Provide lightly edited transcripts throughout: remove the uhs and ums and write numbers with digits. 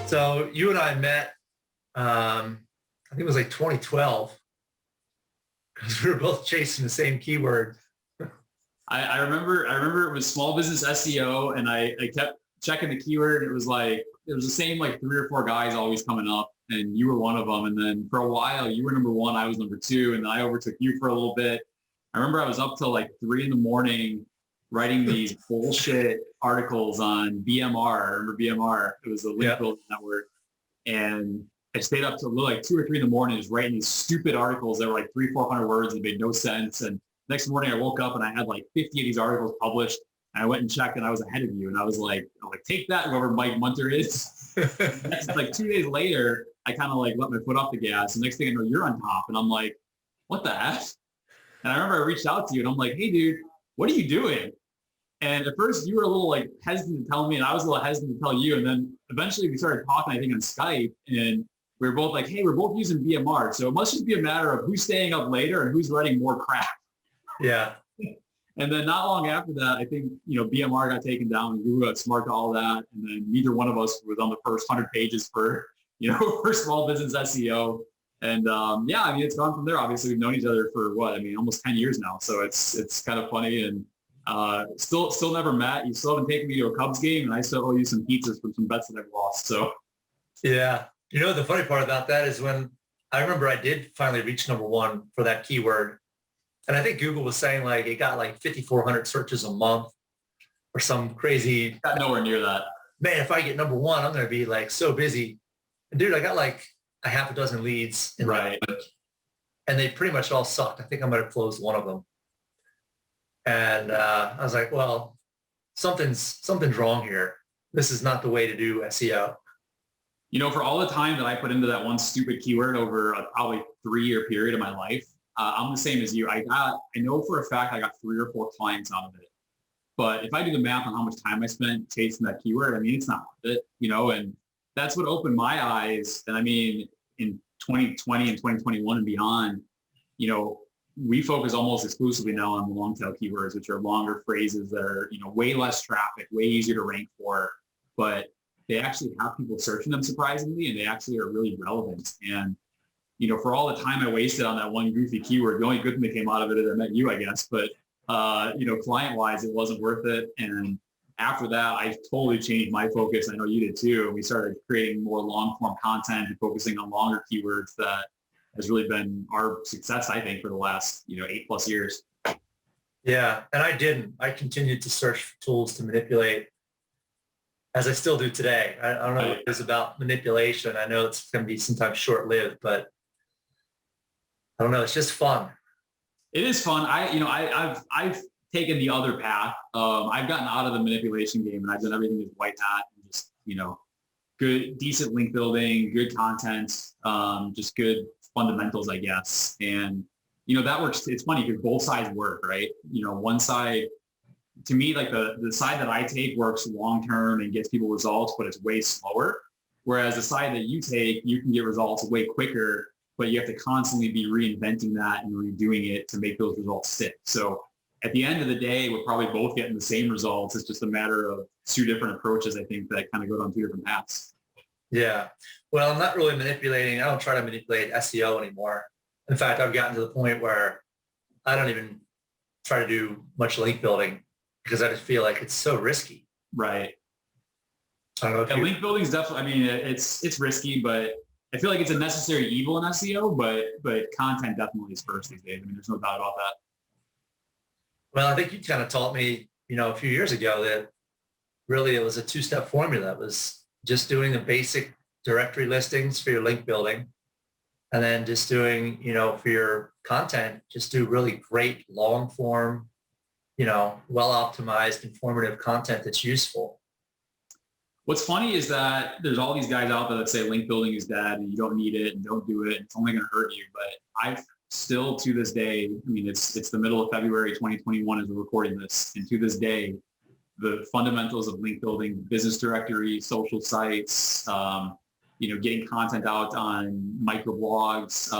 So you and I met, I think it was like 2012, because we were both chasing the same keyword. I remember it was small business SEO, and I kept checking the keyword. It was the same like 3 or 4 guys always coming up, and you were one of them. And then for a while you were number one, I was number two, and then I overtook you for a little bit. I remember I was up till like 3 a.m. writing these bullshit articles on BMR. I remember BMR. It was the link building network. And I stayed up till like 2 or 3 in the morning just writing these stupid articles that were like 300-400 words and made no sense. And next morning I woke up and I had like 50 of these articles published. And I went and checked and I was ahead of you. And I was like, take that, whoever Mike Munter is. Next, like 2 days later, I kind of like let my foot off the gas. And next thing I know, you're on top. And I'm like, what the heck? And I remember I reached out to you and I'm like, hey dude, what are you doing? And at first you were a little like hesitant to tell me, and I was a little hesitant to tell you. And then eventually we started talking, I think on Skype, and we were both like, hey, we're both using BMR. So it must just be a matter of who's staying up later and who's writing more crap. Yeah. And then not long after that, I think, BMR got taken down and Google got smart to all that. And then neither one of us was on the first 100 pages for, for small business SEO. And it's gone from there. Obviously we've known each other for almost 10 years now. So it's kind of funny, and still never met. You still haven't taken me to a Cubs game, and I still owe you some pizzas from some bets that I've lost. So yeah. The funny part about that is when I remember I did finally reach number one for that keyword. And I think Google was saying like it got like 5,400 searches a month or some crazy. Got nowhere near that. Man, if I get number one, I'm going to be like so busy. And dude, I got like a half a dozen leads. Right. And they pretty much all sucked. I think I might have closed one of them. And I was like, well, something's wrong here. This is not the way to do SEO. For all the time that I put into that one stupid keyword over a probably 3-year period of my life, I'm the same as you. I know for a fact I got 3 or 4 clients out of it. But if I do the math on how much time I spent chasing that keyword, it's not worth it, and that's what opened my eyes. And in 2020 and 2021 and beyond, we focus almost exclusively now on the long tail keywords, which are longer phrases that are, way less traffic, way easier to rank for, but they actually have people searching them surprisingly, and they actually are really relevant. And, for all the time I wasted on that one goofy keyword, the only good thing that came out of it is I met you, I guess, but, client-wise, it wasn't worth it. And after that, I totally changed my focus. I know you did too. And we started creating more long-form content and focusing on longer keywords that has really been our success, I think, for the last, 8+ years. Yeah. And I continued to search for tools to manipulate, as I still do today. I don't know what it is about manipulation. I know it's going to be sometimes short-lived, but I don't know. It's just fun. It is fun. I've taken the other path. I've gotten out of the manipulation game, and I've done everything with white hat and just, good, decent link building, good content, just good fundamentals, I guess. And, that works. It's funny because both sides work, right? One side, to me, like the side that I take works long-term and gets people results, but it's way slower. Whereas the side that you take, you can get results way quicker, but you have to constantly be reinventing that and redoing it to make those results stick. So at the end of the day, we're probably both getting the same results. It's just a matter of 2 different approaches, I think, that kind of go down 2 different paths. Yeah. Well, I'm not really manipulating. I don't try to manipulate SEO anymore. In fact, I've gotten to the point where I don't even try to do much link building because I just feel like it's so risky. Right. I don't know if link building is definitely, it's risky, but I feel like it's a necessary evil in SEO, but content definitely is first these days. There's no doubt about that. Well, I think you kind of taught me, a few years ago that really it was a 2-step formula. It was just doing the basic directory listings for your link building, and then just doing, for your content, just do really great long form, well-optimized, informative content that's useful. What's funny is that there's all these guys out there that say link building is dead and you don't need it and don't do it. It's only going to hurt you. But I've still, to this day, it's the middle of February 2021 as we're recording this. And to this day, the fundamentals of link building, business directory, social sites, getting content out on microblogs,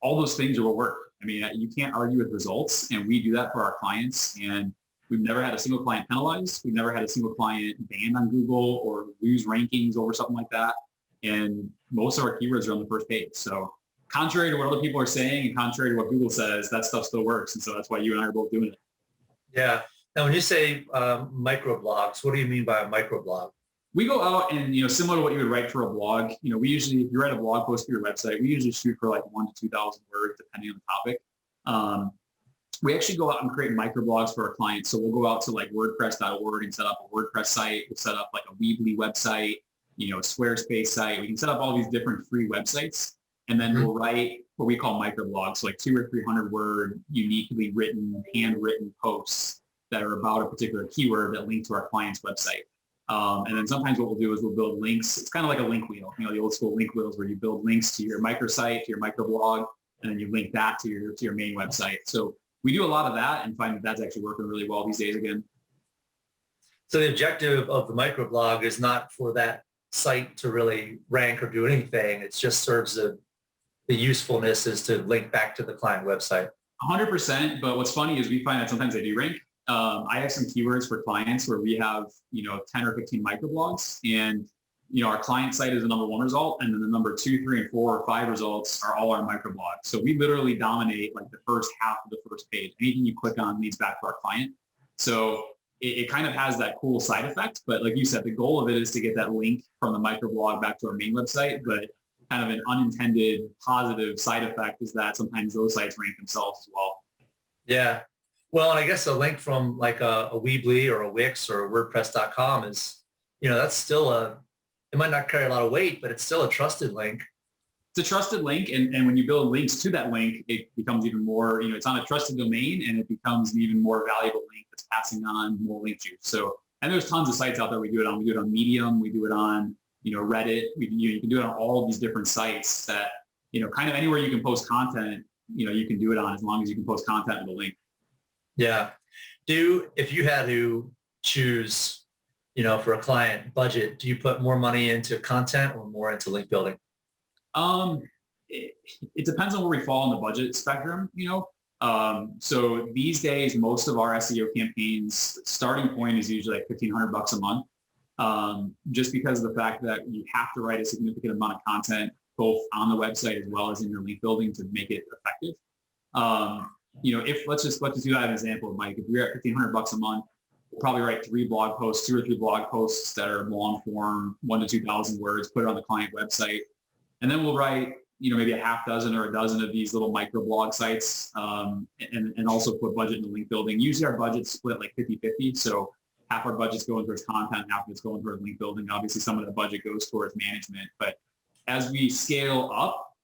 all those things are what work. You can't argue with results, and we do that for our clients. And We've never had a single client penalized. We've never had a single client banned on Google or lose rankings over something like that. And most of our keywords are on the first page. So contrary to what other people are saying and contrary to what Google says, that stuff still works. And so that's why you and I are both doing it. Yeah. Now, when you say microblogs, what do you mean by a microblog? We go out and, similar to what you would write for a blog, we usually, if you write a blog post for your website, we usually shoot for like 1,000 to 2,000 words, depending on the topic. We actually go out and create microblogs for our clients. So we'll go out to like WordPress.org and set up a WordPress site. We'll set up like a Weebly website, a Squarespace site. We can set up all these different free websites. And then we'll write what we call microblogs, so like 200 or 300 word, uniquely written, handwritten posts that are about a particular keyword that link to our client's website. And then sometimes what we'll do is we'll build links. It's kind of like a link wheel, the old school link wheels where you build links to your microsite, to your microblog, and then you link that to your main website. So we do a lot of that and find that that's actually working really well these days again. So the objective of the microblog is not for that site to really rank or do anything. It just serves the usefulness is to link back to the client website. 100%. But what's funny is we find that sometimes they do rank. I have some keywords for clients where we have, 10 or 15 microblogs, and, our client site is the number 1 result. And then the number 2, 3, and 4 or 5 results are all our microblogs. So we literally dominate like the first half of the first page. Anything you click on leads back to our client. So it kind of has that cool side effect. But like you said, the goal of it is to get that link from the microblog back to our main website. But kind of an unintended positive side effect is that sometimes those sites rank themselves as well. Yeah. Well, and I guess a link from like a Weebly or a Wix or a WordPress.com is, that's still it might not carry a lot of weight, but it's still a trusted link. It's a trusted link. And when you build links to that link, it becomes even more, it's on a trusted domain, and it becomes an even more valuable link that's passing on more link juice. So, and there's tons of sites out there we do it on. We do it on Medium. We do it on, Reddit. You can do it on all of these different sites that, kind of anywhere you can post content, you can do it on, as long as you can post content with a link. Yeah. If you had to choose, for a client budget, do you put more money into content or more into link building? It depends on where we fall in the budget spectrum, So these days, most of our SEO campaigns starting point is usually like $1,500 a month. Just because of the fact that you have to write a significant amount of content, both on the website as well as in your link building, to make it effective. If let's just do that as an example, Mike. If we're at $1,500 a month, we'll probably write 2 or 3 blog posts that are long form, 1,000 to 2,000 words, put it on the client website. And then we'll write, maybe a half dozen or a dozen of these little microblog sites, and also put budget in the link building. Usually our budget's split like 50-50. So half our budget's going towards content, half of it's going towards link building. Obviously some of the budget goes towards management, but as we scale up,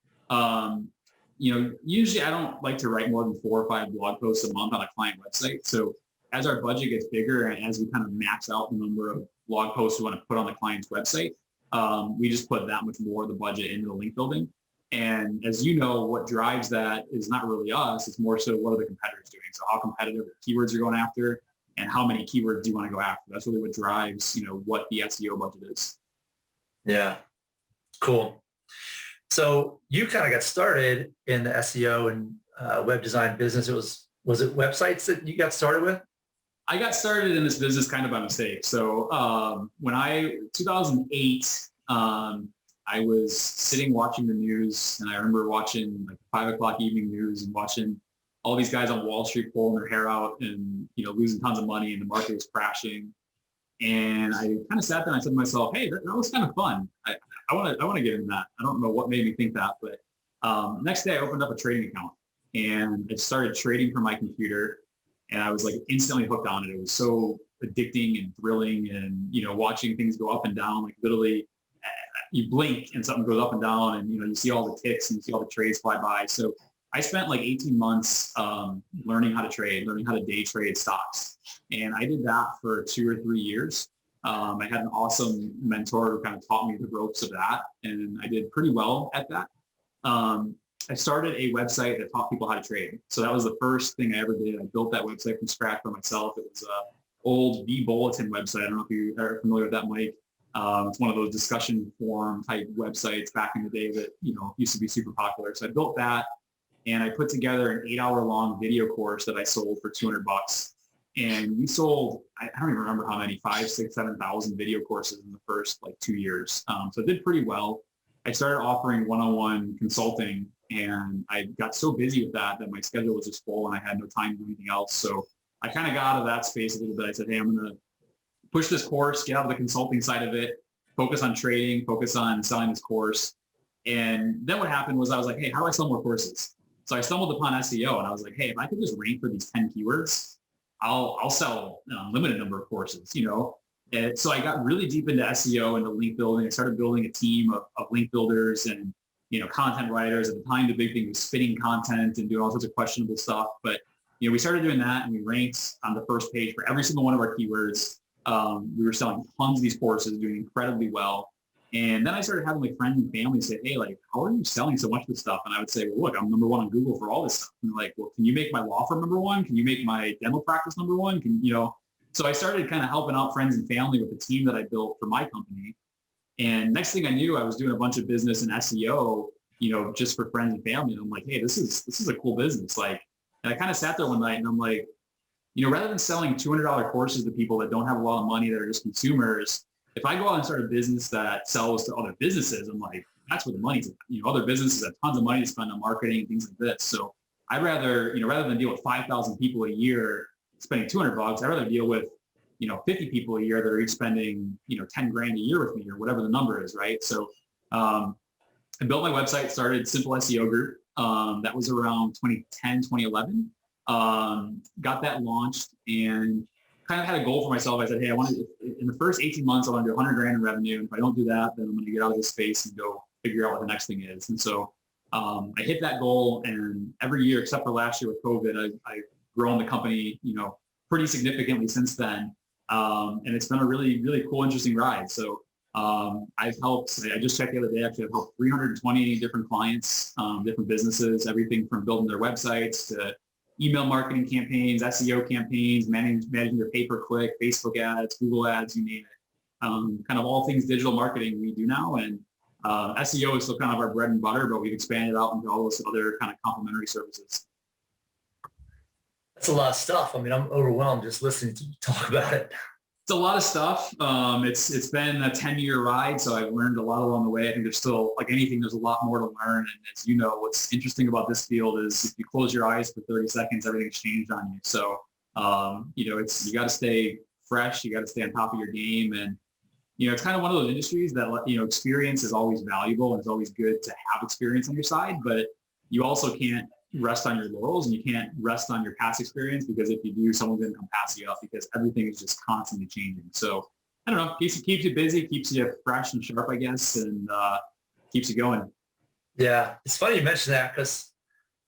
usually I don't like to write more than 4 or 5 blog posts a month on a client website. So as our budget gets bigger and as we kind of max out the number of blog posts we want to put on the client's website, we just put that much more of the budget into the link building. And as you know, what drives that is not really us. It's more so what are the competitors doing? So how competitive the keywords you're going after and how many keywords do you want to go after? That's really what drives, what the SEO budget is. Yeah. Cool. So you kind of got started in the SEO and web design business. Was it websites that you got started with? I got started in this business kind of by mistake. So 2008, I was sitting watching the news, and I remember watching like 5 o'clock evening news and watching all these guys on Wall Street pulling their hair out and, losing tons of money, and the market was crashing. And I kind of sat there and I said to myself, hey, that was kind of fun. I want to get into that. I don't know what made me think that, but next day I opened up a trading account and I started trading from my computer, and I was like instantly hooked on it. It was so addicting and thrilling, and, watching things go up and down, like literally you blink and something goes up and down, and, you see all the ticks and you see all the trades fly by. So I spent like 18 months learning how to trade, learning how to day trade stocks. And I did that for 2 or 3 years. I had an awesome mentor who kind of taught me the ropes of that, and I did pretty well at that. I started a website that taught people how to trade. So that was the first thing I ever did. I built that website from scratch for myself. It was an old B-Bulletin website. I don't know if you are familiar with that, Mike. It's one of those discussion forum type websites back in the day that, used to be super popular. So I built that, and I put together an 8-hour long video course that I sold for $200. And we sold, I don't even remember how many, 5, 6, 7,000 video courses in the first like 2 years. So it did pretty well. I started offering one-on-one consulting, and I got so busy with that my schedule was just full and I had no time to do anything else. So I kind of got out of that space a little bit. I said, hey, I'm going to push this course, get out of the consulting side of it, focus on trading, focus on selling this course. And then what happened was I was like, hey, how do I sell more courses? So I stumbled upon SEO, and I was like, hey, if I could just rank for these 10 keywords, I'll sell an unlimited number of courses, And so I got really deep into SEO and the link building. I started building a team of link builders and, content writers. At the time, the big thing was spinning content and doing all sorts of questionable stuff. But, we started doing that, and we ranked on the first page for every single one of our keywords. We were selling tons of these courses, doing incredibly well. And then I started having like friends and family say, hey, like, how are you selling so much of this stuff? And I would say, well, look, I'm number one on Google for all this stuff. And they're like, well, can you make my law firm number one? Can you make my dental practice number one? So I started kind of helping out friends and family with the team that I built for my company. And next thing I knew, I was doing a bunch of business in SEO, just for friends and family. And I'm like, hey, this is a cool business. Like, and I kind of sat there one night and I'm like, rather than selling $200 courses to people that don't have a lot of money, that are just consumers, if I go out and start a business that sells to other businesses, I'm like, that's where the money's at. Other businesses have tons of money to spend on marketing and things like this. So I'd rather, rather than deal with 5,000 people a year spending $200, I'd rather deal with, 50 people a year that are each spending, 10 grand a year with me, or whatever the number is, right? So I built my website, started Simple SEO Group. That was around 2010, 2011. Got that launched and kind of had a goal for myself. I said, hey, I want to, in the first 18 months, I want to do 100 grand in revenue. And if I don't do that, then I'm going to get out of this space and go figure out what the next thing is. And so I hit that goal, and every year, except for last year with COVID, I've grown the company, pretty significantly since then. And it's been a really, really cool, interesting ride. So I've helped, I just checked the other day, actually, I've helped 320 different clients, different businesses, everything from building their websites to email marketing campaigns, SEO campaigns, managing their pay-per-click, Facebook ads, Google ads, you name it. Kind of all things digital marketing we do now. And SEO is still kind of our bread and butter, but we've expanded out into all those other kind of complementary services. That's a lot of stuff. I mean, I'm overwhelmed just listening to you talk about it. It's a lot of stuff. It's been a 10-year ride, so I've learned a lot along the way. I think there's still, like anything, there's a lot more to learn. And as you know, what's interesting about this field is if you close your eyes for 30 seconds, everything's changed on you. So, you got to stay fresh. You got to stay on top of your game. And, it's kind of one of those industries that, experience is always valuable, and it's always good to have experience on your side, but you also can't rest on your laurels, and you can't rest on your past experience, because if you do, someone's going to come pass you up, because everything is just constantly changing. So I don't know, keeps you busy, keeps you fresh and sharp, I guess, and keeps you going. Yeah. It's funny you mentioned that, because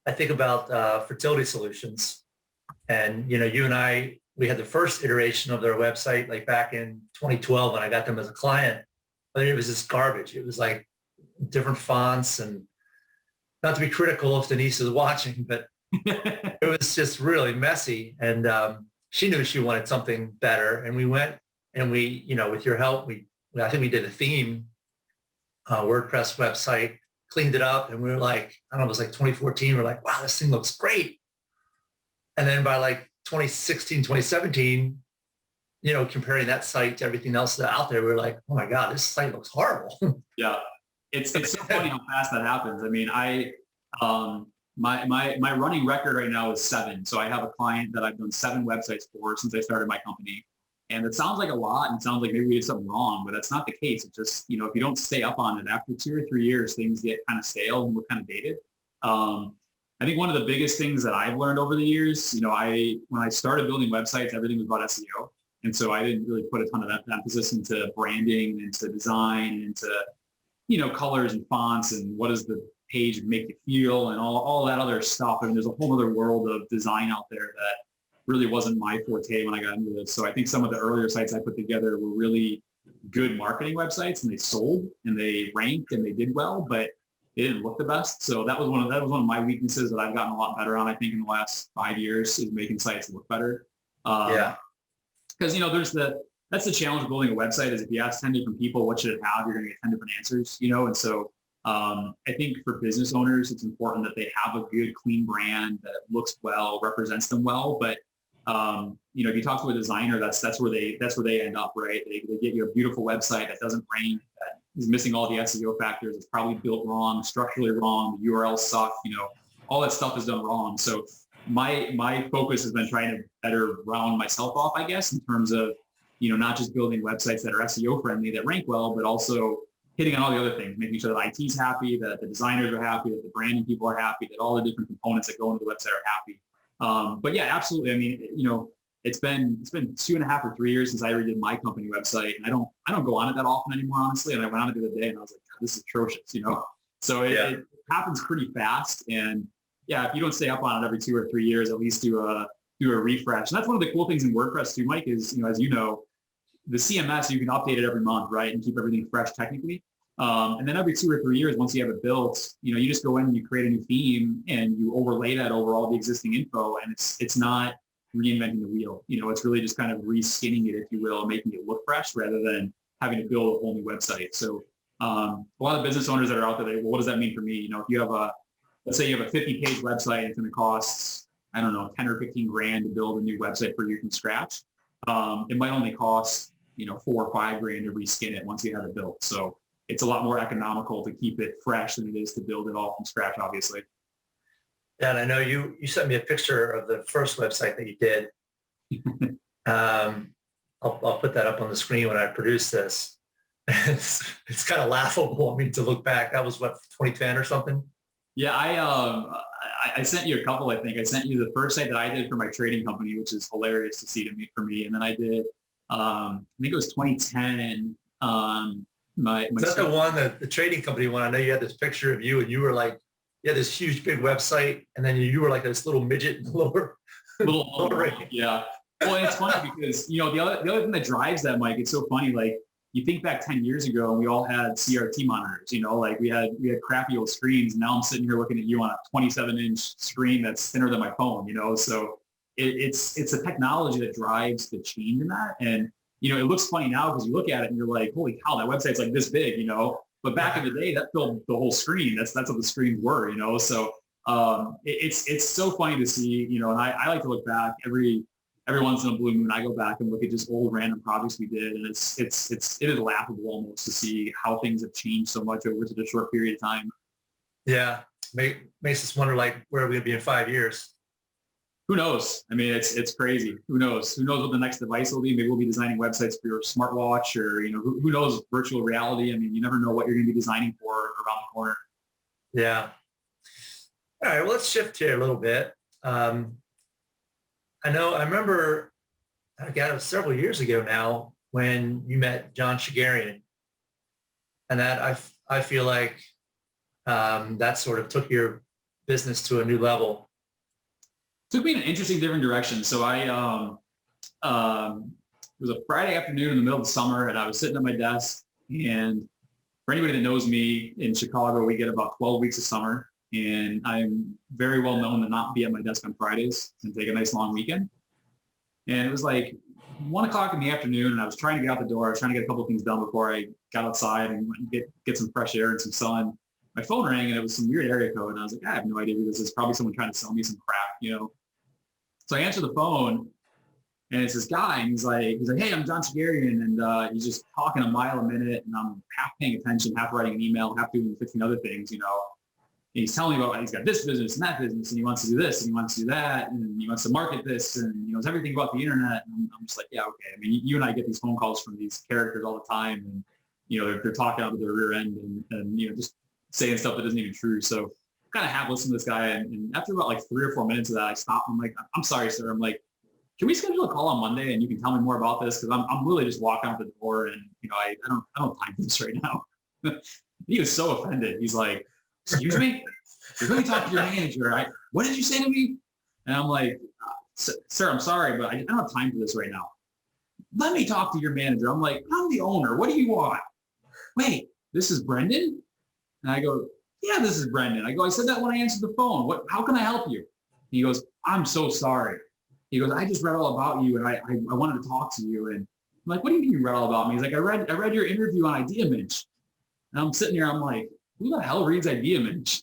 I think about fertility solutions, and, you and I, we had the first iteration of their website like back in 2012 when I got them as a client. I mean, it was just garbage. It was like different fonts, and not to be critical if Denise is watching, but it was just really messy. And she knew she wanted something better. And we went and we, with your help, I think we did a theme WordPress website, cleaned it up, and we were like, I don't know, it was like 2014. We're like, wow, this thing looks great. And then by like 2016, 2017, comparing that site to everything else that's out there, we were like, oh my God, this site looks horrible. Yeah. It's so funny how fast that happens. I mean, my running record right now is 7. So I have a client that I've done 7 websites for since I started my company. And it sounds like a lot, and it sounds like maybe we did something wrong, but that's not the case. It's just, if you don't stay up on it, after 2 or 3 years, things get kind of stale and we're kind of dated. I think one of the biggest things that I've learned over the years, when I started building websites, everything was about SEO. And so I didn't really put a ton of emphasis into branding, into design, into colors and fonts, and what does the page make you feel, and all that other stuff. I mean, there's a whole other world of design out there that really wasn't my forte when I got into this. So I think some of the earlier sites I put together were really good marketing websites, and they sold and they ranked and they did well, but they didn't look the best. So that was one of my weaknesses that I've gotten a lot better on, I think, in the last 5 years, is making sites look better. Yeah. Because, that's the challenge of building a website, is if you ask 10 different people, what should it have, you're going to get 10 different answers, And so I think for business owners, it's important that they have a good, clean brand that looks well, represents them well. But, If you talk to a designer, that's where they end up, right? They get you a beautiful website that doesn't rank, that is missing all the SEO factors. It's probably built wrong, structurally wrong. The URLs suck. All that stuff is done wrong. So my focus has been trying to better round myself off, I guess, in terms of not just building websites that are SEO friendly that rank well, but also hitting on all the other things, making sure that IT's happy, that the designers are happy, that the branding people are happy, that all the different components that go into the website are happy. But yeah, absolutely. I mean, it's been 2.5 or 3 years since I redid my company website, and I don't go on it that often anymore, honestly. And I went on it the other day, and I was like, God, this is atrocious, So it happens pretty fast, and yeah, if you don't stay up on it every 2 or 3 years, at least do a refresh. And that's one of the cool things in WordPress too, Mike, is as the CMS, you can update it every month, right, and keep everything fresh technically. And then every 2 or 3 years, once you have it built, you just go in and you create a new theme and you overlay that over all the existing info, and it's not reinventing the wheel. It's really just kind of reskinning it, if you will, making it look fresh rather than having to build a whole new website. So a lot of business owners that are out there, well, what does that mean for me? If you have let's say you have a 50-page website, it's going to cost, I don't know, 10 or 15 grand to build a new website for you from scratch. It might only cost, 4 or 5 grand to reskin it once you have it built. So it's a lot more economical to keep it fresh than it is to build it all from scratch, obviously. Yeah, and I know you sent me a picture of the first website that you did. I'll put that up on the screen when I produce this. It's kind of laughable. To look back, that was what, 2010 or something? Yeah, I sent you a couple. I think I sent you the first site that I did for my trading company, which is hilarious to see for me. And then I did, I think it was 2010. Is that the one, the trading company one? I know you had this picture of you, and you were like, you had this huge big website, and then you were like this little midget in the lower. Yeah. Well, and it's funny because the other thing that drives that, Mike, it's so funny. Like, you think back 10 years ago, and we all had CRT monitors. Like we had crappy old screens. Now I'm sitting here looking at you on a 27-inch screen that's thinner than my phone. So it's the technology that drives the change in that. And it looks funny now because you look at it and you're like, holy cow, that website's like this big. But back in the day, that filled the whole screen. That's what the screens were. So it's so funny to see. And I like to look back every once in a blue moon. I go back and look at just old random projects we did, and it is laughable almost to see how things have changed so much over such a short period of time. Yeah, makes us wonder, like, where are we going to be in 5 years? Who knows? It's crazy. Who knows? Who knows what the next device will be? Maybe we'll be designing websites for your smartwatch, or who knows? Virtual reality. You never know what you're going to be designing for around the corner. Yeah. All right. Well, let's shift here a little bit. I remember, it was several years ago now when you met John Shigarian, and that I feel like that sort of took your business to a new level. Took me in an interesting, different direction. So it was a Friday afternoon in the middle of the summer, and I was sitting at my desk. And for anybody that knows me, in Chicago, we get about 12 weeks of summer. And I'm very well known to not be at my desk on Fridays and take a nice long weekend. And it was like 1 o'clock in the afternoon, and I was trying to get out the door. I was trying to get a couple of things done before I got outside and get some fresh air and some sun. My phone rang, and it was some weird area code. And I was like, I have no idea who this is. Probably someone trying to sell me some crap, So I answered the phone, and it's this guy, and he's like, hey, I'm John Shigarian, and he's just talking a mile a minute, and I'm half paying attention, half writing an email, half doing 15 other things, And he's telling me about, he's got this business and that business, and he wants to do this, and he wants to do that, and he wants to market this, and he knows everything about the internet. And I'm just like, yeah, okay. You and I get these phone calls from these characters all the time, and they're talking out of their rear end, and just saying stuff that isn't even true. So kind of half listened to this guy, and after about like 3 or 4 minutes of that, I stopped. I'm like, I'm sorry, sir. I'm like, can we schedule a call on Monday, and you can tell me more about this, because I'm really just walking out the door, and I don't have time for this right now. He was so offended. He's like, excuse me? You're going to talk to your manager. What did you say to me? And I'm like, sir, I'm sorry, but I don't have time for this right now. Let me talk to your manager. I'm like, I'm the owner. What do you want? Wait, this is Brendan? And I go, yeah, this is Brendan. I go, I said that when I answered the phone. How can I help you? He goes, I'm so sorry. He goes, I just read all about you, and I wanted to talk to you. And I'm like, what do you mean you read all about me? He's like, I read your interview on IdeaMinch. And I'm sitting here, I'm like, who the hell reads IdeaMinch?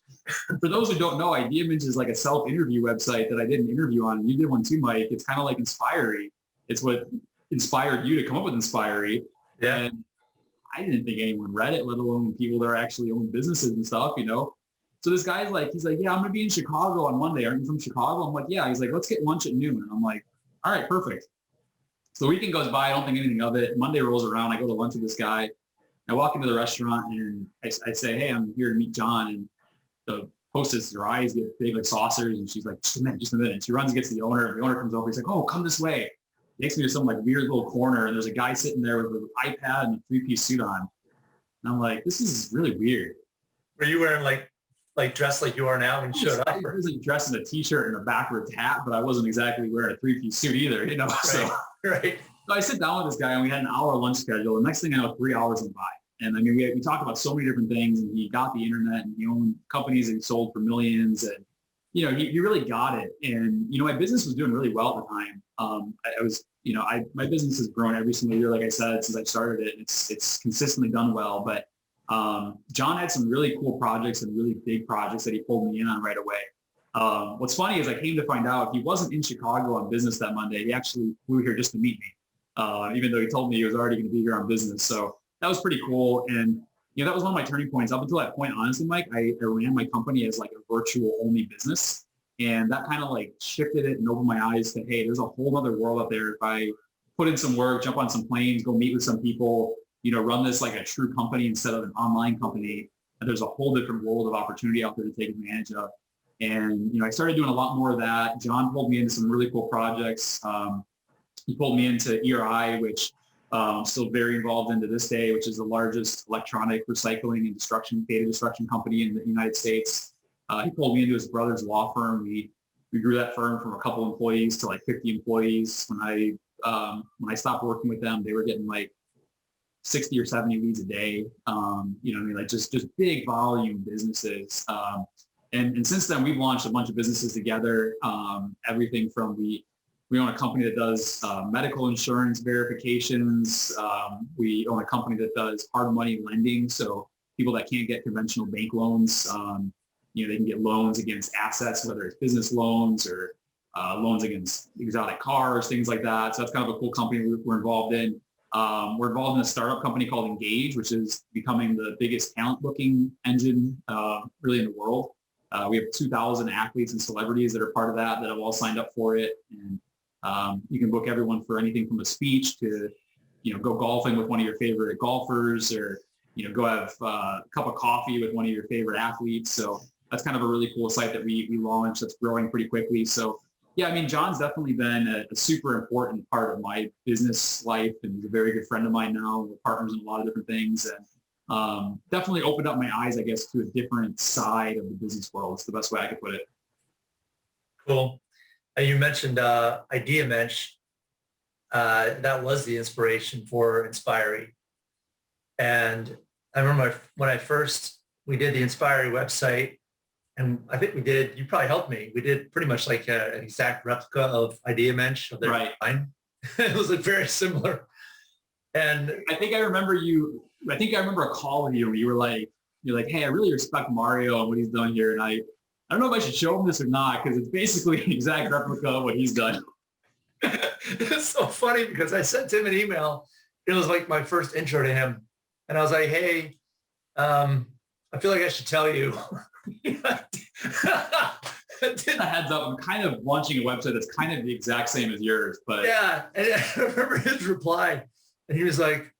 For those who don't know, IdeaMinch is like a self-interview website that I did an interview on. And you did one too, Mike. It's kind of like Inspirery. It's what inspired you to come up with Inspirery. Yeah. And I didn't think anyone read it, let alone people that are actually own businesses and stuff, you know? So this guy's like, he's like, yeah, I'm going to be in Chicago on Monday. Aren't you from Chicago? I'm like, yeah. He's like, let's get lunch at noon. And I'm like, all right, perfect. So the weekend goes by. I don't think anything of it. Monday rolls around. I go to lunch with this guy. I walk into the restaurant and I say, hey, I'm here to meet John. And the hostess, her eyes get big like saucers. And she's like, just a minute. She runs and gets the owner. The owner comes over. He's like, oh, come this way. Takes me to some like weird little corner. And there's a guy sitting there with an iPad and a three-piece suit on. And I'm like, this is really weird. Were you wearing like dressed like you are now when you showed up? I wasn't dressed in a t-shirt and a backwards hat, but I wasn't exactly wearing a three-piece suit either, you know? Right. So, right. So I sit down with this guy and we had an hour lunch schedule. The next thing I know, 3 hours went by. And I mean, we talked about so many different things, and he got the internet and he owned companies that he sold for millions. And, you know, he really got it. And, you know, my business was doing really well at the time. I was, you know, my business has grown every single year, like I said, since I started it. It's consistently done well. But John had some really cool projects and really big projects that he pulled me in on right away. What's funny is I came to find out he wasn't in Chicago on business that Monday. He actually flew here just to meet me, even though he told me he was already going to be here on business. So that was pretty cool. And, you know, that was one of my turning points. Up until that point, honestly, Mike, I ran my company as like a virtual only business. And that kind of like shifted it and opened my eyes to, hey, there's a whole other world out there. If I put in some work, jump on some planes, go meet with some people, you know, run this like a true company instead of an online company, and there's a whole different world of opportunity out there to take advantage of. And, you know, I started doing a lot more of that. John pulled me into some really cool projects. He pulled me into ERI, which I'm still very involved in to this day, which is the largest electronic recycling and data destruction company in the United States. He pulled me into his brother's law firm. We grew that firm from a couple employees to like 50 employees. When I stopped working with them, they were getting like 60 or 70 leads a day. You know what I mean? Like just big volume businesses. And since then, we've launched a bunch of businesses together. Everything from we own a company that does medical insurance verifications. We own a company that does hard money lending. So people that can't get conventional bank loans, you know, they can get loans against assets, whether it's business loans or loans against exotic cars, things like that. So that's kind of a cool company we're involved in. We're involved in a startup company called Engage, which is becoming the biggest talent booking engine really in the world. We have 2,000 athletes and celebrities that are part of that have all signed up for it. And you can book everyone for anything from a speech to, you know, go golfing with one of your favorite golfers, or, you know, go have a cup of coffee with one of your favorite athletes. So that's kind of a really cool site that we launched that's growing pretty quickly. So yeah, I mean, John's definitely been a super important part of my business life, and he's a very good friend of mine now. We're partners in a lot of different things, and definitely opened up my eyes, I guess, to a different side of the business world. It's the best way I could put it. Cool. You mentioned IdeaMinch. That was the inspiration for Inspirery. And I remember when we did the Inspirery website, and I think you probably helped me. We did pretty much like an exact replica of IdeaMinch of their design. It was like very similar. And I think I remember a call with you where you're like, hey, I really respect Mario and what he's done here. And I don't know if I should show him this or not, because it's basically an exact replica of what he's done. It's so funny because I sent him an email. It was like my first intro to him. And I was like, hey, I feel like I should tell you. A heads up, I'm kind of launching a website that's kind of the exact same as yours. But yeah, and I remember his reply. And he was like,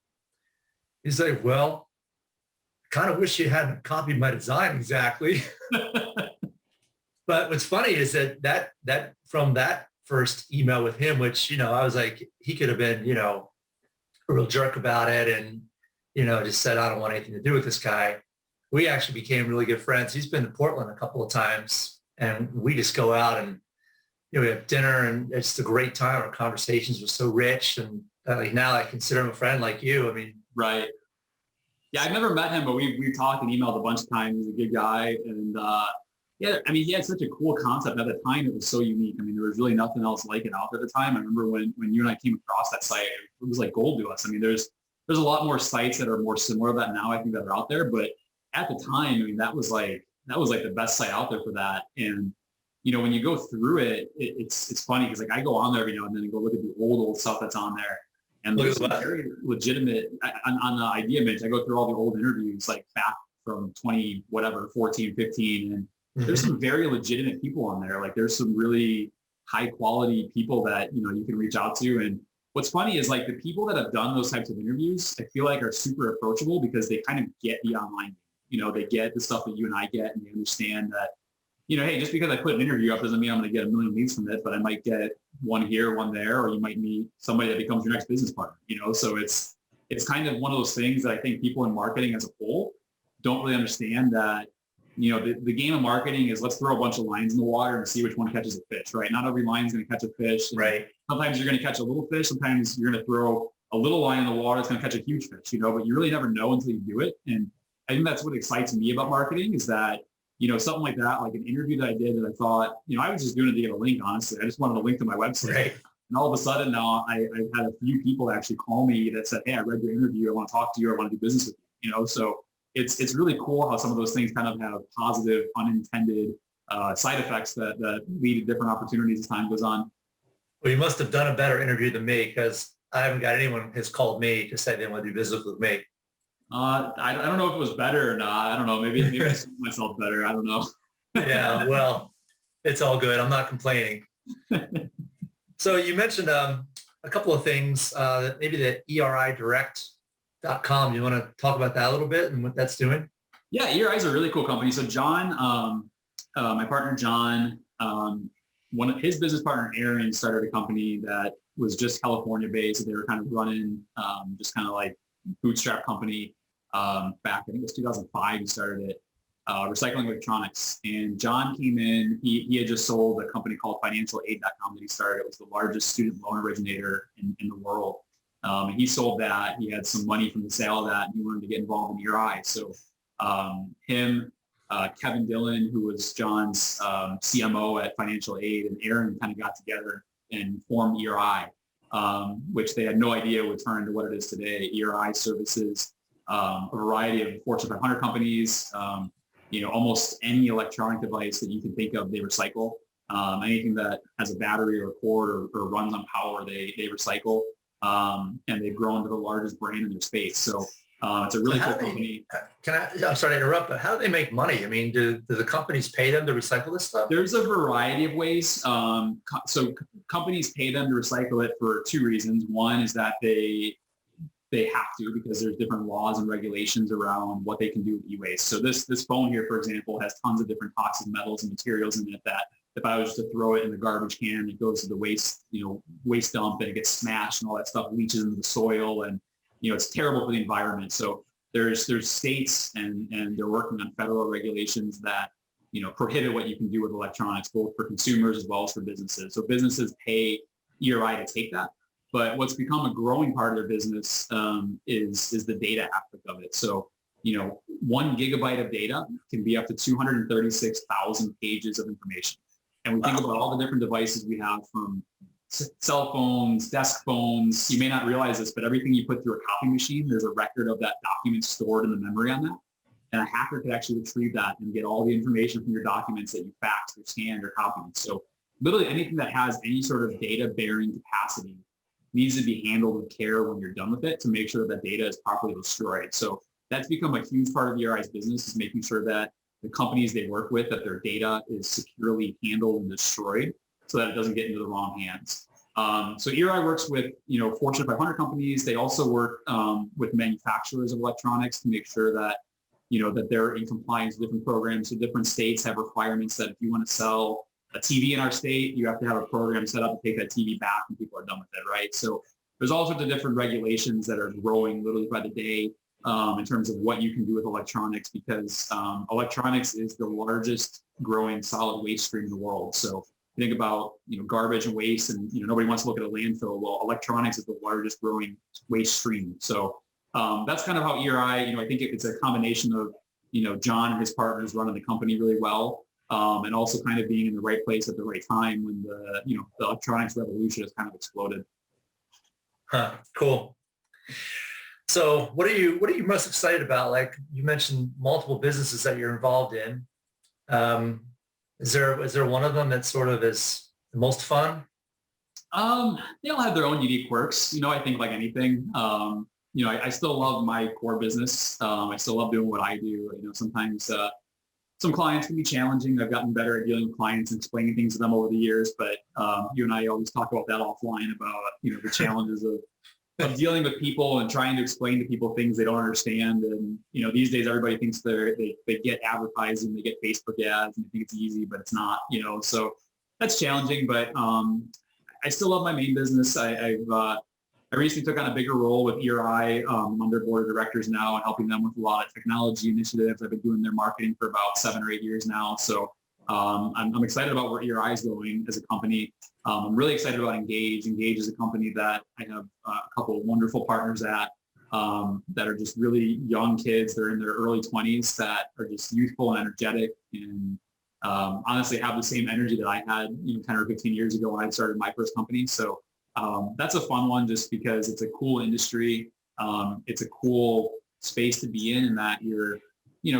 well, kind of wish you hadn't copied my design exactly. But what's funny is that from that first email with him, which, you know, I was like, he could have been, you know, a real jerk about it and, you know, just said, I don't want anything to do with this guy. We actually became really good friends. He's been to Portland a couple of times, and we just go out and, you know, we have dinner, and it's just a great time. Our conversations were so rich, and like now I consider him a friend like you. I mean, right. Yeah, I've never met him, but we've talked and emailed a bunch of times. He's a good guy. And yeah, I mean, he had such a cool concept. At the time, it was so unique. I mean, there was really nothing else like it out there at the time. I remember when you and I came across that site, it was like gold to us. I mean, there's a lot more sites that are more similar to that now, I think, that are out there. But at the time, I mean, that was like that was like the best site out there for that. And, when you go through it, it's funny because like I go on there every now and then and go look at the old stuff that's on there. And there's some very legitimate, on the Idea Mint, I go through all the old interviews like back from 20, whatever, 14, 15. And there's some very legitimate people on there. Like there's some really high quality people that, you can reach out to. And what's funny is like the people that have done those types of interviews, I feel like are super approachable because they kind of get the online game. They get the stuff that you and I get, and they understand that, hey, just because I put an interview up doesn't mean I'm going to get a million leads from it, but I might get one here, one there, or you might meet somebody that becomes your next business partner, So it's kind of one of those things that I think people in marketing as a whole don't really understand that, the game of marketing is let's throw a bunch of lines in the water and see which one catches a fish, right? Not every line is going to catch a fish. Right. Sometimes you're going to catch a little fish. Sometimes you're going to throw a little line in the water. It's going to catch a huge fish, but you really never know until you do it. And I think that's what excites me about marketing is that, something like that, like an interview that I did that I thought, I was just doing it to get a link, honestly. I just wanted a link to my website. Right. And all of a sudden now I've had a few people actually call me that said, hey, I read your interview. I want to talk to you. I want to do business with you, So it's really cool how some of those things kind of have positive, unintended side effects that lead to different opportunities as time goes on. Well, you must have done a better interview than me because I haven't got anyone who's called me to say they want to do business with me. I don't know if it was better or not. I don't know. Maybe I suited myself better. I don't know. Yeah, well, it's all good. I'm not complaining. So you mentioned a couple of things, maybe the eridirect.com. You want to talk about that a little bit and what that's doing? Yeah, ERI is a really cool company. So John, my partner John, one of his business partner Aaron started a company that was just California based. They were kind of running just kind of like bootstrap company back, I think it was 2005 he started it, recycling electronics. And John came in, he had just sold a company called financialaid.com that he started. It was the largest student loan originator in the world. And he sold that. He had some money from the sale of that, and he wanted to get involved in ERI. So him, Kevin Dillon, who was John's CMO at Financial Aid, and Aaron kind of got together and formed ERI. Which they had no idea would turn into what it is today. ERI services a variety of Fortune 500 companies. Almost any electronic device that you can think of, they recycle. Anything that has a battery or a cord or runs on power, they recycle. And they've grown to the largest brand in their space. So it's a really cool company. I'm sorry to interrupt, but how do they make money? I mean, do the companies pay them to recycle this stuff? There's a variety of ways. So companies pay them to recycle it for two reasons. One is that they have to, because there's different laws and regulations around what they can do with e-waste. So this phone here, for example, has tons of different toxic metals and materials in it that if I was to throw it in the garbage can, it goes to the waste dump and it gets smashed and all that stuff leaches into the soil, and it's terrible for the environment. So there's states and they're working on federal regulations that prohibit what you can do with electronics, both for consumers as well as for businesses. So businesses pay ERI to take that. But what's become a growing part of their business is the data aspect of it. So, 1 gigabyte of data can be up to 236,000 pages of information. And we think about all the different devices we have, from cell phones, desk phones. You may not realize this, but everything you put through a copy machine, there's a record of that document stored in the memory on that. And a hacker could actually retrieve that and get all the information from your documents that you faxed or scanned or copied. So literally anything that has any sort of data bearing capacity needs to be handled with care when you're done with it, to make sure that data is properly destroyed. So that's become a huge part of ERI's business, is making sure that the companies they work with, that their data is securely handled and destroyed so that it doesn't get into the wrong hands. So ERI works with, Fortune 500 companies. They also work with manufacturers of electronics to make sure that, that they're in compliance with different programs. So different states have requirements that if you want to sell a TV in our state, you have to have a program set up to take that TV back when people are done with it, right? So there's all sorts of different regulations that are growing literally by the day in terms of what you can do with electronics, because electronics is the largest growing solid waste stream in the world. So think about, garbage and waste, and, nobody wants to look at a landfill. Well, electronics is the largest growing waste stream. So that's kind of how ERI, I think it's a combination of, John and his partners running the company really well. And also kind of being in the right place at the right time when the electronics revolution has kind of exploded. Cool. So what are you most excited about? Like you mentioned multiple businesses that you're involved in. Is there one of them that sort of is the most fun? They all have their own unique quirks. I think like anything, I still love my core business. I still love doing what I do. Sometimes some clients can be challenging. I've gotten better at dealing with clients and explaining things to them over the years, but you and I always talk about that offline about, the challenges of dealing with people and trying to explain to people things they don't understand. And, these days everybody thinks they get advertising, they get Facebook ads and they think it's easy, but it's not, so that's challenging, but I still love my main business. I recently took on a bigger role with ERI. I'm on their board of directors now and helping them with a lot of technology initiatives. I've been doing their marketing for about 7 or 8 years now. So I'm excited about where ERI is going as a company. I'm really excited about Engage. Engage is a company that I have a couple of wonderful partners at that are just really young kids. They're in their early 20s that are just youthful and energetic and honestly have the same energy that I had 10 or 15 years ago when I started my first company. So that's a fun one just because it's a cool industry. It's a cool space to be in that you're,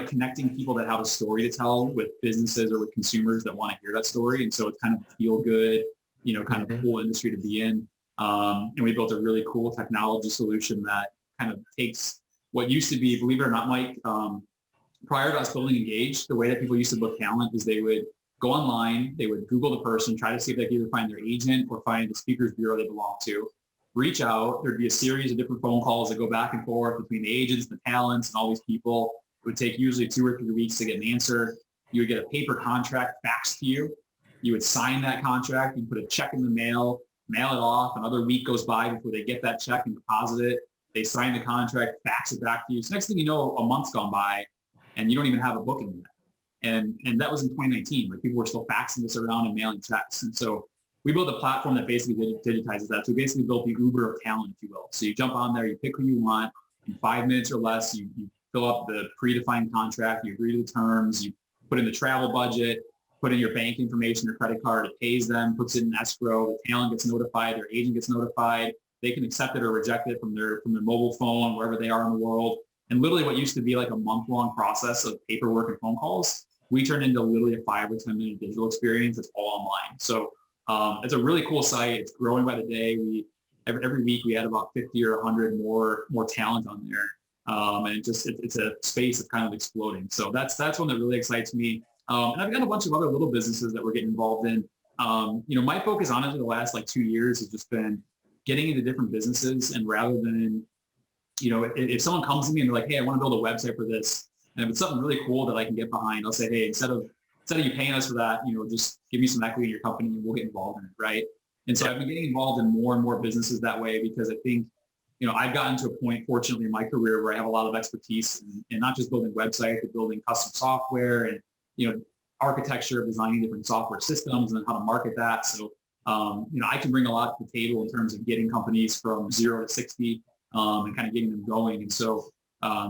connecting people that have a story to tell with businesses or with consumers that want to hear that story. And so it's kind of feel good, kind of cool industry to be in. And we built a really cool technology solution that kind of takes what used to be, believe it or not, Mike, prior to us building Engage, the way that people used to book talent is they would go online, they would Google the person, try to see if they could either find their agent or find the speakers bureau they belong to, reach out. There'd be a series of different phone calls that go back and forth between the agents, the talents, and all these people. It would take usually 2 or 3 weeks to get an answer. You would get a paper contract faxed to you. You would sign that contract. You put a check in the mail it off. Another week goes by before they get that check and deposit it. They sign the contract, fax it back to you. So next thing you know, a month's gone by and you don't even have a booking yet. And that was in 2019, where people were still faxing this around and mailing checks. And so we built a platform that basically digitizes that. So we basically built the Uber of talent, if you will. So you jump on there, you pick who you want. In 5 minutes or less, you fill up the predefined contract, you agree to the terms, you put in the travel budget, put in your bank information, your credit card, it pays them, puts it in escrow, the talent gets notified, their agent gets notified. They can accept it or reject it from their mobile phone, wherever they are in the world. And literally what used to be like a month-long process of paperwork and phone calls, we turned into literally a 5 or 10 minute digital experience that's all online. So it's a really cool site. It's growing by the day. Every week we add about 50 or 100 more talent on there. And it's a space that's kind of exploding. So that's one that really excites me. And I've got a bunch of other little businesses that we're getting involved in. My focus on it for the last 2 years has just been getting into different businesses. And rather than, if someone comes to me and they're like, hey, I want to build a website for this. And if it's something really cool that I can get behind, I'll say, hey, instead of you paying us for that, just give me some equity in your company and we'll get involved in it. Right. And so I've been getting involved in more and more businesses that way because I think, I've gotten to a point, fortunately, in my career where I have a lot of expertise in not just building websites, but building custom software and, architecture, designing different software systems and how to market that. So, I can bring a lot to the table in terms of getting companies from 0 to 60 and kind of getting them going. And so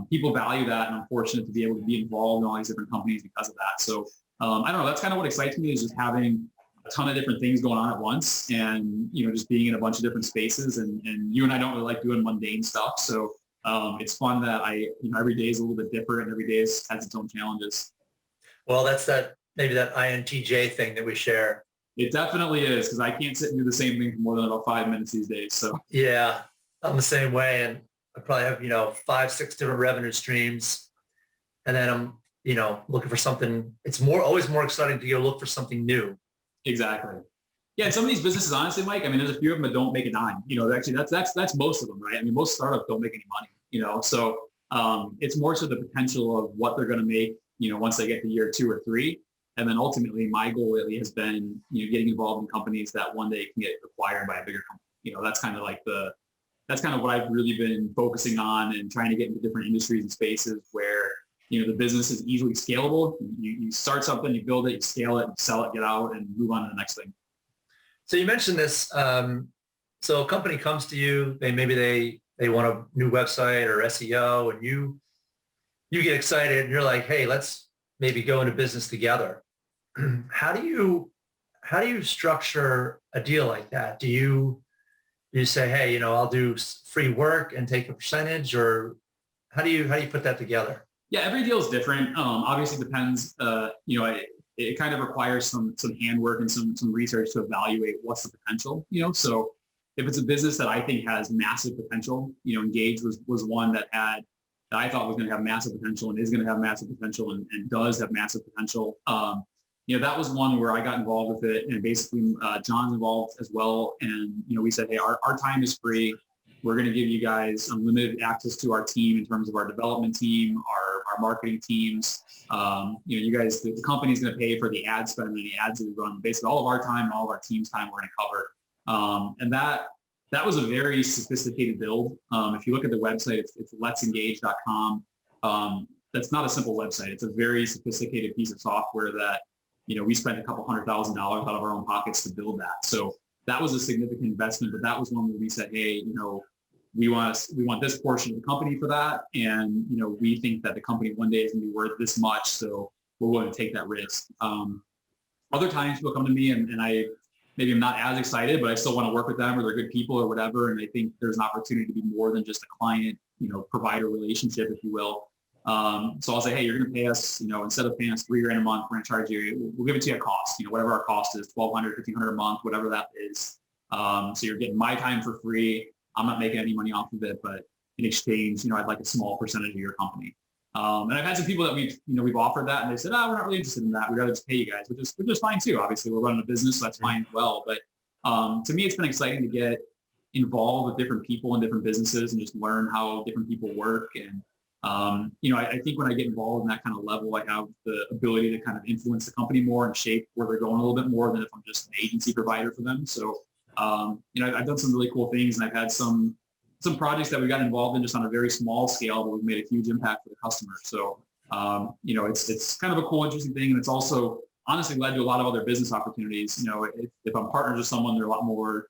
people value that, and I'm fortunate to be able to be involved in all these different companies because of that. So I don't know, that's kind of what excites me is just having a ton of different things going on at once and, just being in a bunch of different spaces and you and I don't really like doing mundane stuff. So it's fun that every day is a little bit different and every day has its own challenges. Well, that's maybe that INTJ thing that we share. It definitely is because I can't sit and do the same thing for more than about 5 minutes these days. So yeah, I'm the same way. And I probably have, 5, 6 different revenue streams. And then I'm, looking for something. It's always more exciting to go look for something new. Exactly. Yeah. And some of these businesses, honestly, Mike, there's a few of them that don't make a dime, actually that's most of them, right? Most startups don't make any money, so it's more so the potential of what they're going to make, once they get to year 2 or 3. And then ultimately my goal lately has been, getting involved in companies that one day can get acquired by a bigger company. That's kind of that's kind of what I've really been focusing on and trying to get into different industries and spaces where, the business is easily scalable. You start something, you build it, you scale it, you sell it, get out and move on to the next thing. So you mentioned this. So a company comes to you, maybe they want a new website or SEO and you get excited and you're like, hey, let's maybe go into business together. How do you structure a deal like that? Do you say, hey, I'll do free work and take a percentage, or how do you put that together? Yeah, every deal is different. Obviously depends, it kind of requires some handwork and some research to evaluate what's the potential, so if it's a business that I think has massive potential, Engage was one that I thought was going to have massive potential and is going to have massive potential and does have massive potential. That was one where I got involved with it, and basically John's involved as well. And, we said, hey, our time is free. We're going to give you guys unlimited access to our team in terms of our development team, our marketing teams. You guys, the company's going to pay for the ad spend and the ads that we run. Basically, all of our time and all of our team's time we're going to cover. And that was a very sophisticated build. If you look at the website, it's letsengage.com. That's not a simple website. It's a very sophisticated piece of software that, we spent a couple $100,000 out of our own pockets to build that. So that was a significant investment, but that was one where we said, hey, we want this portion of the company for that. And, we think that the company one day is going to be worth this much. So we're willing to take that risk. Other times people come to me and maybe I'm not as excited, but I still want to work with them, or they're good people or whatever. And I think there's an opportunity to be more than just a client, provider relationship, if you will. So I'll say, hey, you're going to pay us, instead of paying us $3,000 a month, we're going to charge you, we'll give it to you at cost, whatever our cost is, $1,200, $1,500 a month, whatever that is. So you're getting my time for free. I'm not making any money off of it, but in exchange, I'd like a small percentage of your company. And I've had some people that we've offered that, and they said, we're not really interested in that. We'd rather just pay you guys, which is fine too. Obviously, we're running a business, so that's fine as well. But to me, it's been exciting to get involved with different people in different businesses and just learn how different people work. And I think when I get involved in that kind of level, I have the ability to kind of influence the company more and shape where they're going a little bit more than if I'm just an agency provider for them. So, I've done some really cool things, and I've had some projects that we got involved in just on a very small scale, but we've made a huge impact for the customer. So, it's kind of a cool, interesting thing. And it's also honestly led to a lot of other business opportunities. If I'm partners with someone, they're a lot more,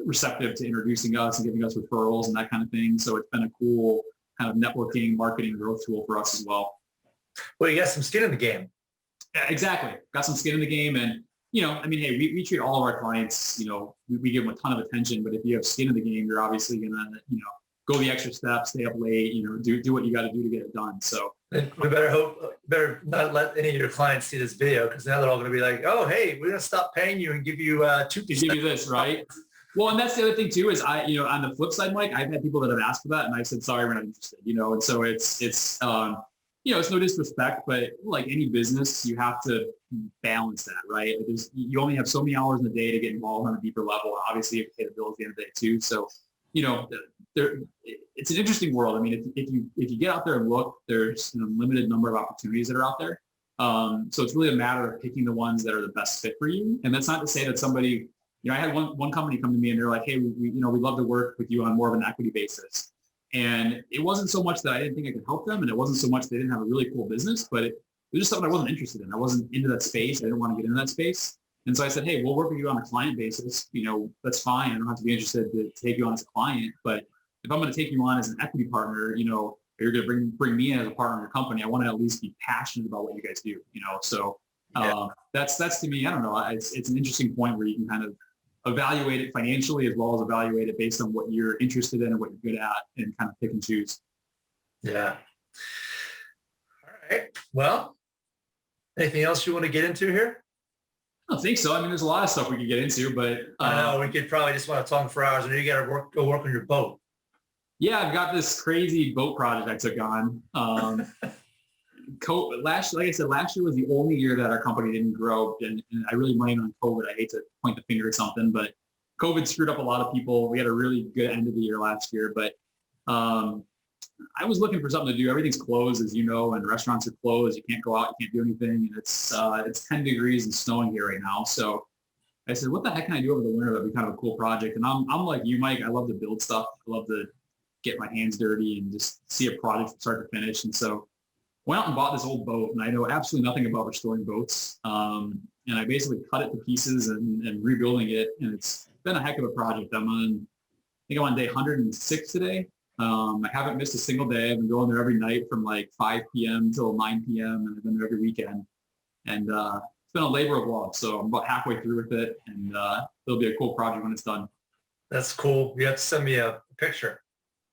receptive to introducing us and giving us referrals and that kind of thing. So it's been a cool kind of networking, marketing, growth tool for us as well. Well, you got some skin in the game. Yeah, exactly. Got some skin in the game. And, hey, we treat all of our clients, we give them a ton of attention, but if you have skin in the game, you're obviously going to, go the extra step, stay up late, do what you got to do to get it done. So we better not let any of your clients see this video, because now they're all going to be like, oh, hey, we're going to stop paying you and give you 2%. Give you this, right? Well, and that's the other thing too, is on the flip side, Mike, I've had people that have asked for that, and I said, sorry, we're not interested, and so it's no disrespect, but like any business, you have to balance that, right? Like you only have so many hours in the day to get involved on a deeper level. Obviously, you have to pay the bills at the end of the day too. So, it's an interesting world. I mean, if you get out there and look, there's an unlimited number of opportunities that are out there. So it's really a matter of picking the ones that are the best fit for you. And that's not to say that somebody, I had one company come to me and they're like, hey, we'd love to work with you on more of an equity basis. And it wasn't so much that I didn't think I could help them, and it wasn't so much they didn't have a really cool business, but it was just something I wasn't interested in. I wasn't into that space. I didn't want to get into that space. And so I said, hey, we'll work with you on a client basis. That's fine. I don't have to be interested to take you on as a client. But if I'm going to take you on as an equity partner, you're going to bring me in as a partner in your company, I want to at least be passionate about what you guys do, So that's to me, I don't know. It's an interesting point where you can kind of evaluate it financially as well as evaluate it based on what you're interested in and what you're good at, and kind of pick and choose. Yeah. All right. Well, anything else you want to get into here? I don't think so. I mean, there's a lot of stuff we could get into, but I know we could probably just want to talk for hours, and you got to go work on your boat. Yeah, I've got this crazy boat project I took on. Like I said, last year was the only year that our company didn't grow, and I really blame on COVID. I hate to point the finger at something, but COVID screwed up a lot of people. We had a really good end of the year last year, but I was looking for something to do. Everything's closed, as you know, and restaurants are closed. You can't go out, you can't do anything, and it's 10 degrees and snowing here right now. So I said, what the heck can I do over the winter that'd be kind of a cool project? And I'm like you, Mike. I love to build stuff. I love to get my hands dirty and just see a project from start to finish. And so went out and bought this old boat, and I know absolutely nothing about restoring boats. And I basically cut it to pieces and rebuilding it. And it's been a heck of a project. I think I'm on day 106 today. I haven't missed a single day. I've been going there every night from like 5 p.m. till 9 p.m. and I've been there every weekend. And it's been a labor of love. So I'm about halfway through with it, and it'll be a cool project when it's done. That's cool. You have to send me a picture.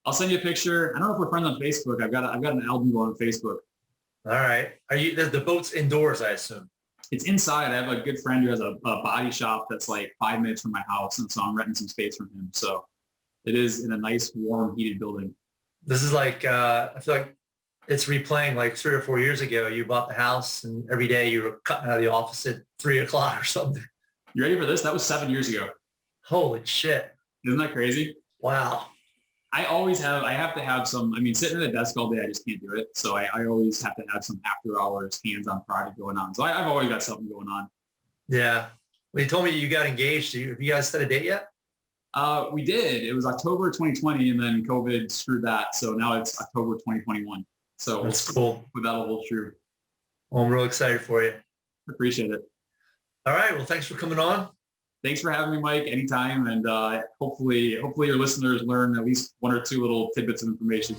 I'll send you a picture. I don't know if we're friends on Facebook. I've got an album going on Facebook. All right. Are you, the boat's indoors, I assume? It's inside. I have a good friend who has a body shop that's like 5 minutes from my house. And so I'm renting some space from him. So it is in a nice, warm, heated building. This is like, I feel like it's replaying like 3 or 4 years ago. You bought the house and every day you were cutting out of the office at 3 o'clock or something. You ready for this? That was 7 years ago. Holy shit. Isn't that crazy? Wow. I have to have some, sitting at a desk all day, I just can't do it. So I always have to have some after hours, hands-on project going on. So I've always got something going on. Yeah. Well, you told me you got engaged. Have you guys set a date yet? We did. It was October 2020 and then COVID screwed that. So now it's October 2021. So that's cool. With that hold true. Well, I'm real excited for you. Appreciate it. All right. Well, thanks for coming on. Thanks for having me, Mike, anytime. And hopefully your listeners learn at least 1 or 2 little tidbits of information.